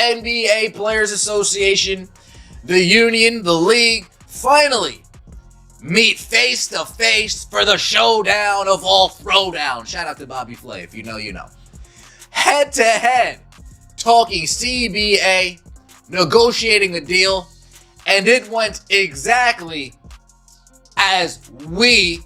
WNBA Players Association, the union, the league, finally meet face to face for the showdown of all throwdown. Shout out to Bobby Flay. If you know, you know. Head to head, talking CBA, negotiating a deal, and it went exactly as we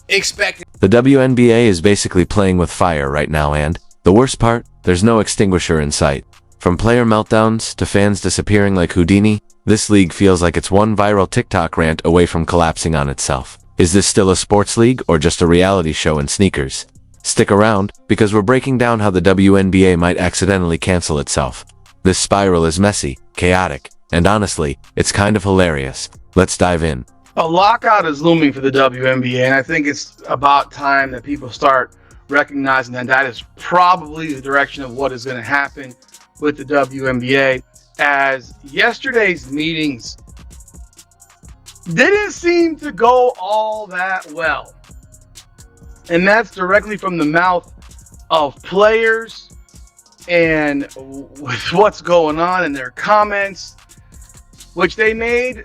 expected. The WNBA is basically playing with fire right now, and the worst part, there's no extinguisher in sight. From player meltdowns to fans disappearing like Houdini, this league feels like it's one viral TikTok rant away from collapsing on itself. Is this still a sports league or just a reality show in sneakers? Stick around, because we're breaking down how the WNBA might accidentally cancel itself. This spiral is messy, chaotic, and honestly, it's kind of hilarious. Let's dive in. A lockout is looming for the WNBA, and I think it's about time that people start recognizing that that is probably the direction of what is going to happen with the WNBA, as yesterday's meetings didn't seem to go all that well. And that's directly from the mouth of players and with what's going on in their comments, which they made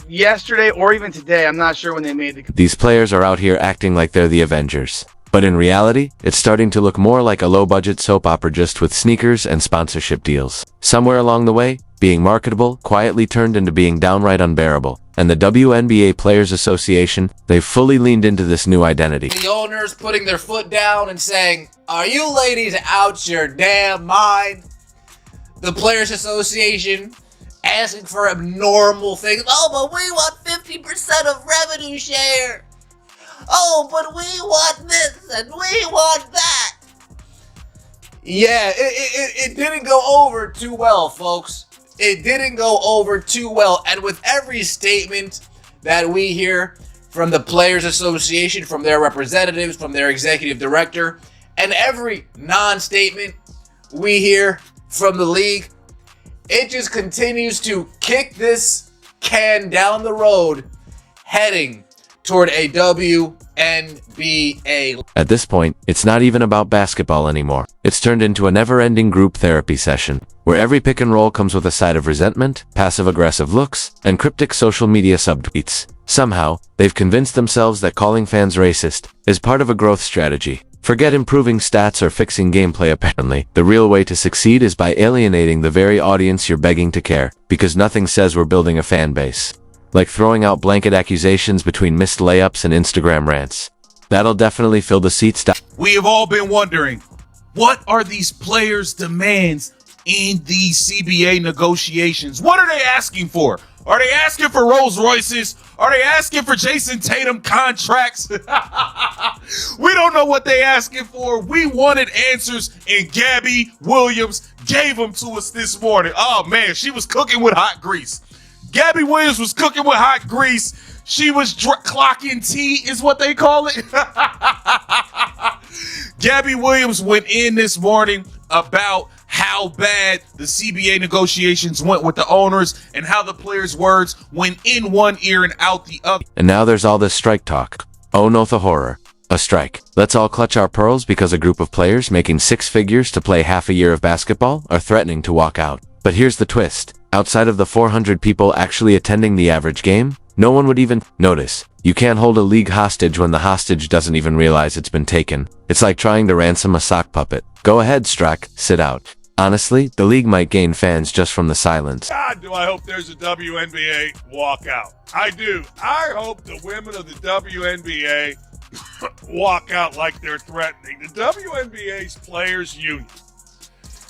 yesterday or even today. I'm not sure when they made the... These players are out here acting like they're the Avengers. But in reality, it's starting to look more like a low-budget soap opera just with sneakers and sponsorship deals. Somewhere along the way, being marketable quietly turned into being downright unbearable. And the WNBA Players Association, they've fully leaned into this new identity. The owners putting their foot down and saying, "Are you ladies out your damn mind?" The Players Association asking for abnormal things. "Oh, but we want 50% of revenue share. Oh, but we want this and we want that." Yeah, it didn't go over too well, folks. It didn't go over too well. And with every statement that we hear from the Players Association, from their representatives, from their executive director, and every non-statement we hear from the league, it just continues to kick this can down the road, heading toward a WNBA. At this point, it's not even about basketball anymore. It's turned into a never-ending group therapy session, where every pick and roll comes with a side of resentment, passive-aggressive looks, and cryptic social media subtweets. Somehow, they've convinced themselves that calling fans racist is part of a growth strategy. Forget improving stats or fixing gameplay apparently. The real way to succeed is by alienating the very audience you're begging to care, because nothing says we're building a fan base like throwing out blanket accusations between missed layups and Instagram rants. That'll definitely fill the seats down. We have all been wondering, what are these players' demands in these CBA negotiations? What are they asking for? Are they asking for Rolls Royces? Are they asking for Jason Tatum contracts? We don't know what they asking for. We wanted answers, and Gabby Williams gave them to us this morning. Oh man, she was cooking with hot grease. Gabby Williams was cooking with hot grease. She was clocking tea, is what they call it. Gabby Williams went in this morning about how bad the CBA negotiations went with the owners and how the players' words went in one ear and out the other. And now there's all this strike talk. Oh no, the horror. A strike. Let's all clutch our pearls because a group of players making six figures to play half a year of basketball are threatening to walk out. But here's the twist. Outside of the 400 people actually attending the average game, no one would even notice. You can't hold a league hostage when the hostage doesn't even realize it's been taken. It's like trying to ransom a sock puppet. Go ahead, Strack, sit out. Honestly, the league might gain fans just from the silence. God, do I hope there's a WNBA walkout. I do. I hope the women of the WNBA walk out like they're threatening. The WNBA's Players Union.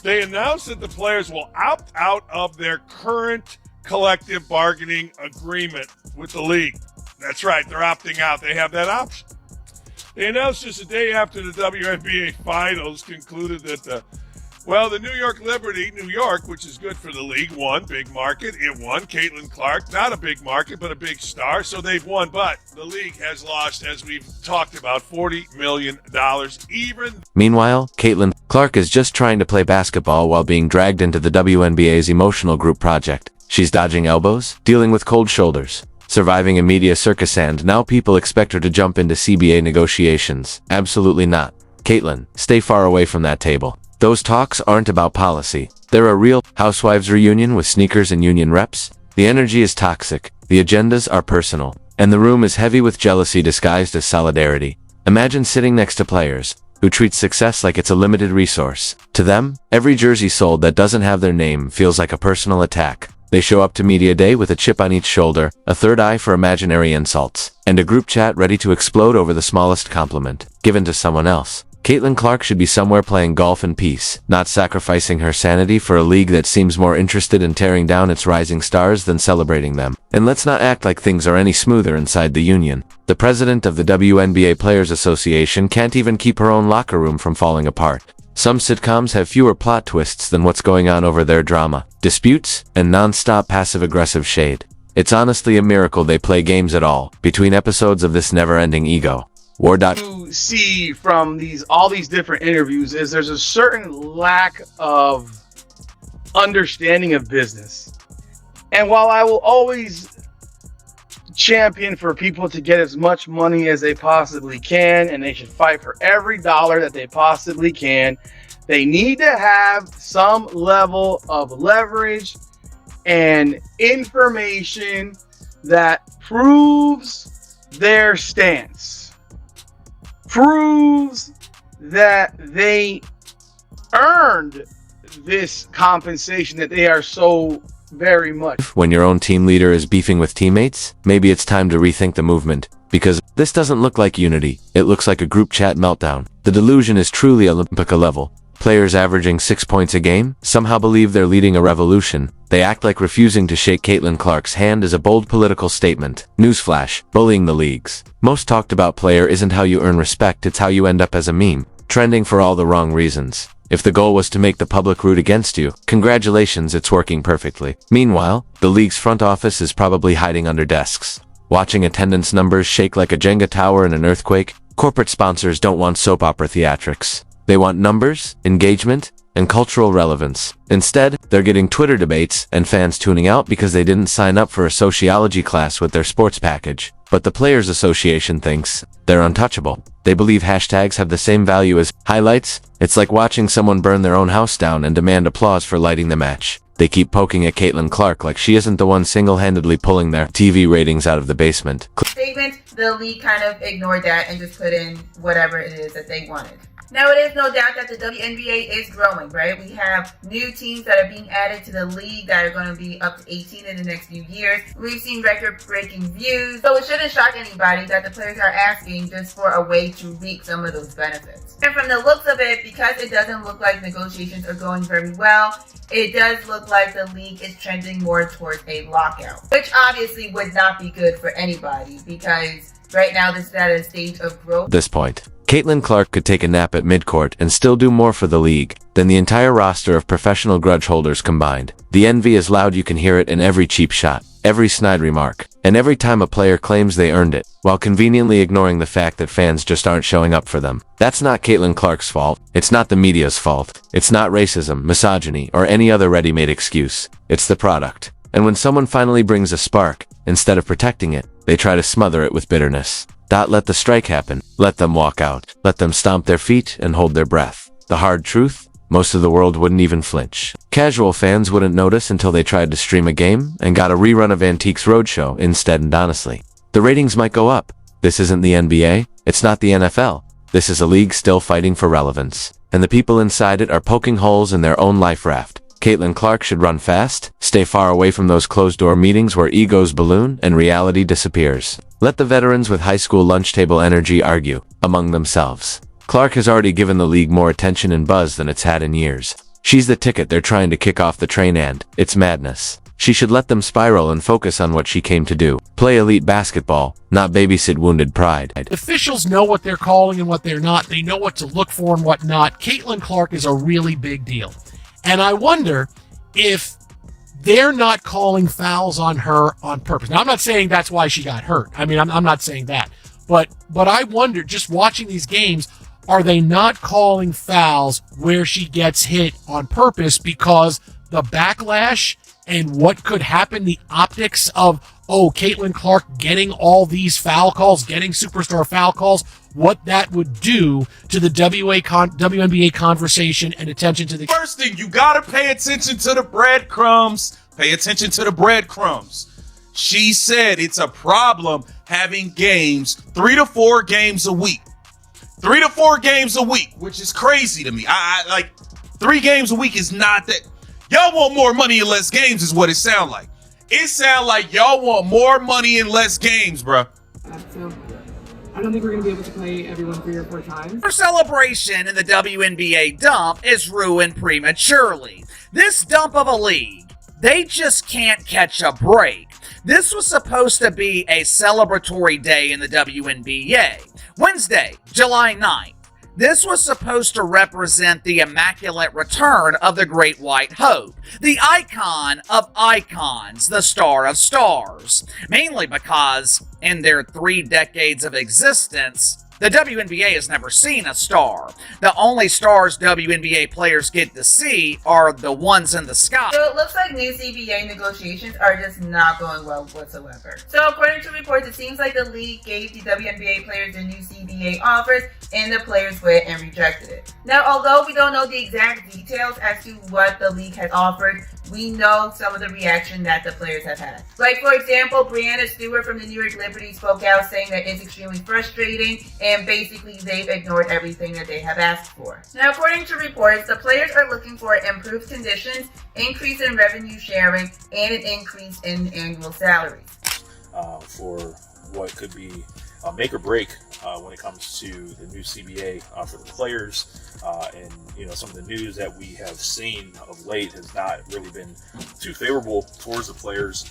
They announced that the players will opt out of their current collective bargaining agreement with the league. That's right, they're opting out. They have that option. They announced just a day after the WNBA finals concluded that the New York Liberty, New York, which is good for the league, won. Big market. It won. Caitlin Clark, not a big market, but a big star. So they've won. But the league has lost, as we've talked about, $40 million. Meanwhile, Caitlin Clark is just trying to play basketball while being dragged into the WNBA's emotional group project. She's dodging elbows, dealing with cold shoulders, surviving a media circus, and now people expect her to jump into CBA negotiations. Absolutely not. Caitlin, stay far away from that table. Those talks aren't about policy. They're a real housewives reunion with sneakers and union reps. The energy is toxic, the agendas are personal, and the room is heavy with jealousy disguised as solidarity. Imagine sitting next to players who treat success like it's a limited resource. To them, every jersey sold that doesn't have their name feels like a personal attack. They show up to media day with a chip on each shoulder, a third eye for imaginary insults, and a group chat ready to explode over the smallest compliment given to someone else. Caitlin Clark should be somewhere playing golf in peace, not sacrificing her sanity for a league that seems more interested in tearing down its rising stars than celebrating them. And let's not act like things are any smoother inside the union. The president of the WNBA Players Association can't even keep her own locker room from falling apart. Some sitcoms have fewer plot twists than what's going on over their drama, disputes, and non-stop passive-aggressive shade. It's honestly a miracle they play games at all, between episodes of this never-ending ego. You see from all these different interviews is there's a certain lack of understanding of business. And while I will always champion for people to get as much money as they possibly can, and they should fight for every dollar that they possibly can, they need to have some level of leverage and information that proves their stance, proves that they earned this compensation that they are so very much. When your own team leader is beefing with teammates, maybe it's time to rethink the movement, because this doesn't look like unity, it looks like a group chat meltdown. The delusion is truly Olympica level. Players averaging 6 points a game somehow believe they're leading a revolution. They act like refusing to shake Caitlin Clark's hand is a bold political statement. Newsflash, bullying the leagues most talked about player isn't how you earn respect, it's how you end up as a meme, trending for all the wrong reasons. If the goal was to make the public root against you, congratulations, it's working perfectly. Meanwhile, the league's front office is probably hiding under desks, watching attendance numbers shake like a Jenga tower in an earthquake. Corporate sponsors don't want soap opera theatrics. They want numbers, engagement, and cultural relevance. Instead, they're getting Twitter debates and fans tuning out because they didn't sign up for a sociology class with their sports package. But the Players Association thinks they're untouchable. They believe hashtags have the same value as highlights. It's like watching someone burn their own house down and demand applause for lighting the match. They keep poking at Caitlin Clark like she isn't the one single-handedly pulling their TV ratings out of the basement. Statement, the league kind of ignored that and just put in whatever it is that they wanted. Now, it is no doubt that the WNBA is growing, right? We have new teams that are being added to the league that are going to be up to 18 in the next few years. We've seen record-breaking views, so it shouldn't shock anybody that the players are asking just for a way to reap some of those benefits. And from the looks of it, because it doesn't look like negotiations are going very well, it does look like the league is trending more towards a lockout, which obviously would not be good for anybody because right now this is at a stage of growth. At this point, Caitlin Clark could take a nap at midcourt and still do more for the league than the entire roster of professional grudge holders combined. The envy is loud, you can hear it in every cheap shot, every snide remark, and every time a player claims they earned it, while conveniently ignoring the fact that fans just aren't showing up for them. That's not Caitlin Clark's fault. It's not the media's fault. It's not racism, misogyny, or any other ready-made excuse. It's the product. And when someone finally brings a spark, instead of protecting it, they try to smother it with bitterness. Let the strike happen. Let them walk out. Let them stomp their feet and hold their breath. The hard truth? Most of the world wouldn't even flinch. Casual fans wouldn't notice until they tried to stream a game and got a rerun of Antiques Roadshow instead, and honestly, the ratings might go up. This isn't the NBA. It's not the NFL. This is a league still fighting for relevance. And the people inside it are poking holes in their own life raft. Caitlin Clark should run fast, stay far away from those closed-door meetings where egos balloon and reality disappears. Let the veterans with high school lunch table energy argue among themselves. Clark has already given the league more attention and buzz than it's had in years. She's the ticket they're trying to kick off the train, and it's madness. She should let them spiral and focus on what she came to do. Play elite basketball, not babysit wounded pride. Officials know what they're calling and what they're not. They know what to look for and what not. Caitlin Clark is a really big deal. And I wonder if they're not calling fouls on her on purpose. Now, I'm not saying that's why she got hurt. I mean, I'm not saying that. But I wonder, just watching these games, are they not calling fouls where she gets hit on purpose because the backlash and what could happen, the optics of, Caitlin Clark getting all these foul calls, getting superstar foul calls, what that would do to the WNBA conversation and attention to the First thing, you gotta pay attention to the breadcrumbs. Pay attention to the breadcrumbs. She said it's a problem having games, 3 to 4 games a week. 3 to 4 games a week, which is crazy to me. I like 3 games a week is not that. Y'all want more money and less games is what it sound like. It sound like y'all want more money and less games, bruh. So I don't think we're going to be able to play everyone 3 or 4 times. Our celebration in the WNBA dump is ruined prematurely. This dump of a league, they just can't catch a break. This was supposed to be a celebratory day in the WNBA. Wednesday, July 9th. This was supposed to represent the immaculate return of the Great White Hope, the icon of icons, the star of stars. Mainly because, in their 3 decades of existence, the WNBA has never seen a star. The only stars WNBA players get to see are the ones in the sky. So it looks like new CBA negotiations are just not going well whatsoever. So according to reports, it seems like the league gave the WNBA players the new CBA offers and the players went and rejected it. Now, although we don't know the exact details as to what the league has offered, we know some of the reaction that the players have had. Like, for example, Brianna Stewart from the New York Liberty spoke out saying that it's extremely frustrating and basically they've ignored everything that they have asked for. Now, according to reports, the players are looking for improved conditions, increase in revenue sharing, and an increase in annual salaries. For what could be a make or break when it comes to the new CBA for the players. And, some of the news that we have seen of late has not really been too favorable towards the players.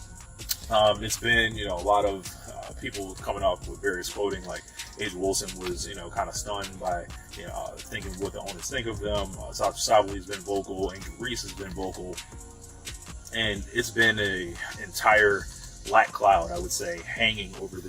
It's been, a lot of people coming up with various quoting, like A'ja Wilson was, kind of stunned by, thinking what the owners think of them. Sasha Sabali's been vocal, Angel Reese has been vocal. And it's been an entire black cloud, I would say, hanging over this